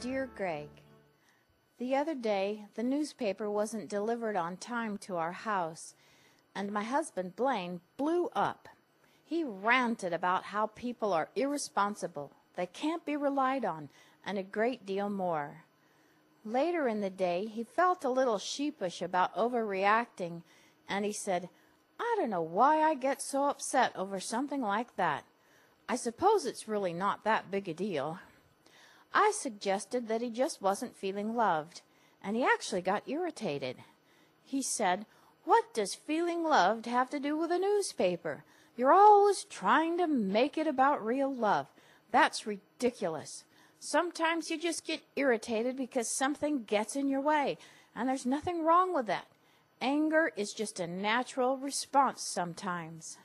Dear Greg, the other day the newspaper wasn't delivered on time to our house, and my husband Blaine blew up. He ranted about how people are irresponsible, they can't be relied on, and a great deal more. Later in the day he felt a little sheepish about overreacting, and he said, "I don't know why I get so upset over something like that. I suppose it's really not that big a deal." I suggested that he just wasn't feeling loved, and he actually got irritated. He said, "What does feeling loved have to do with a newspaper? You're always trying to make it about real love. That's ridiculous. Sometimes you just get irritated because something gets in your way, and there's nothing wrong with that. Anger is just a natural response sometimes."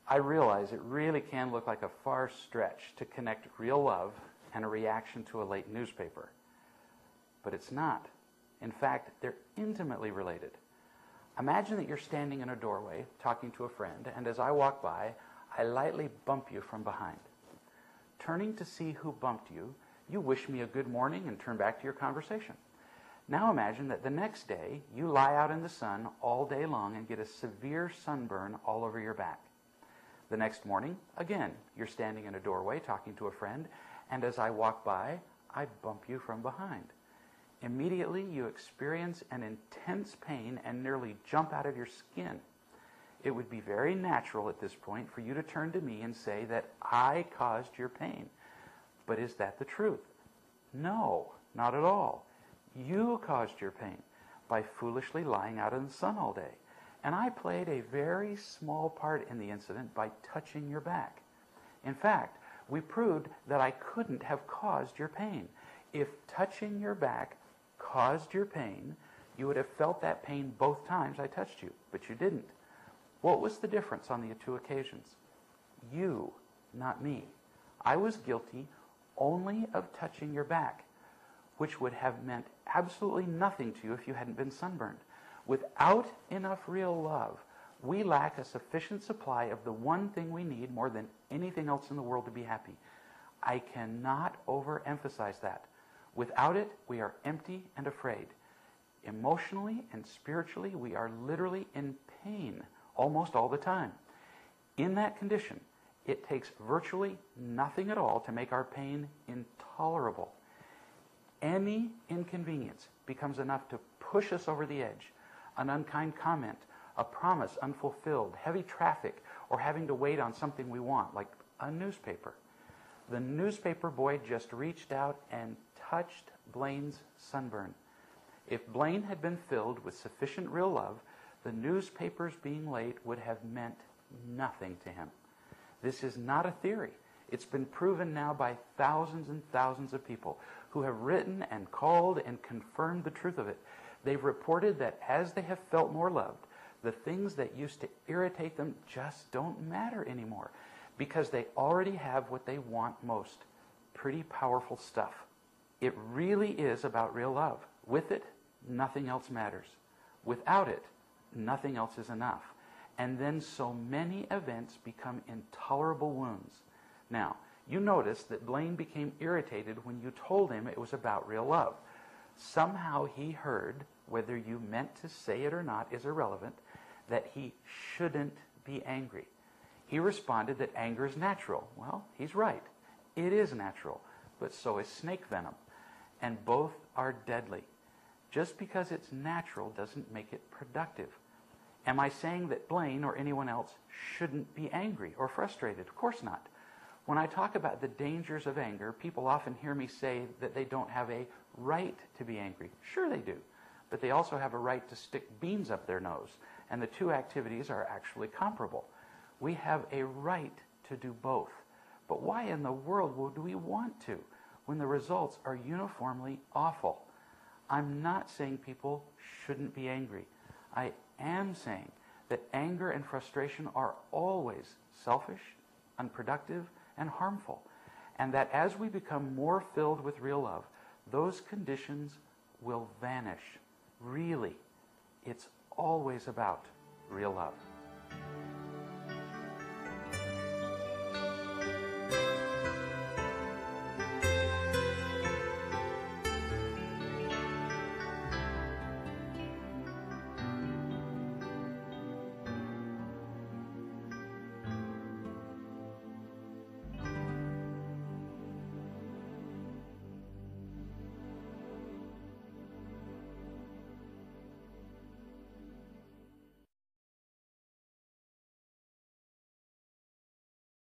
I realize it really can look like a far stretch to connect real love and a reaction to a late newspaper. But it's not. In fact, they're intimately related. Imagine that you're standing in a doorway talking to a friend, and as I walk by, I lightly bump you from behind. Turning to see who bumped you, you wish me a good morning and turn back to your conversation. Now imagine that the next day, you lie out in the sun all day long and get a severe sunburn all over your back. The next morning, again, you're standing in a doorway talking to a friend, and as I walk by, I bump you from behind. Immediately, you experience an intense pain and nearly jump out of your skin. It would be very natural at this point for you to turn to me and say that I caused your pain. But is that the truth? No, not at all. You caused your pain by foolishly lying out in the sun all day. And I played a very small part in the incident by touching your back. In fact, we proved that I couldn't have caused your pain. If touching your back caused your pain, you would have felt that pain both times I touched you, but you didn't. What was the difference on the two occasions? You, not me. I was guilty only of touching your back, which would have meant absolutely nothing to you if you hadn't been sunburned. Without enough real love, we lack a sufficient supply of the one thing we need more than anything else in the world to be happy. I cannot overemphasize that. Without it, we are empty and afraid. Emotionally and spiritually, we are literally in pain almost all the time. In that condition, it takes virtually nothing at all to make our pain intolerable. Any inconvenience becomes enough to push us over the edge. An unkind comment, a promise unfulfilled, heavy traffic, or having to wait on something we want, like a newspaper. The newspaper boy just reached out and touched Blaine's sunburn. If Blaine had been filled with sufficient real love, the newspaper's being late would have meant nothing to him. This is not a theory. It's been proven now by thousands and thousands of people who have written and called and confirmed the truth of it. They've reported that as they have felt more loved, the things that used to irritate them just don't matter anymore because they already have what they want most. Pretty powerful stuff. It really is about real love. With it, nothing else matters. Without it, nothing else is enough. And then so many events become intolerable wounds. Now, you notice that Blaine became irritated when you told him it was about real love. Somehow he heard, whether you meant to say it or not is irrelevant, that he shouldn't be angry. He responded that anger is natural. Well, he's right. It is natural, but so is snake venom. And both are deadly. Just because it's natural doesn't make it productive. Am I saying that Blaine or anyone else shouldn't be angry or frustrated? Of course not. When I talk about the dangers of anger, people often hear me say that they don't have a right to be angry. Sure they do, but they also have a right to stick beans up their nose, and the two activities are actually comparable. We have a right to do both, but why in the world would we want to when the results are uniformly awful? I'm not saying people shouldn't be angry. I am saying that anger and frustration are always selfish, unproductive, and harmful, and that as we become more filled with real love, those conditions will vanish. Really, it's always about real love.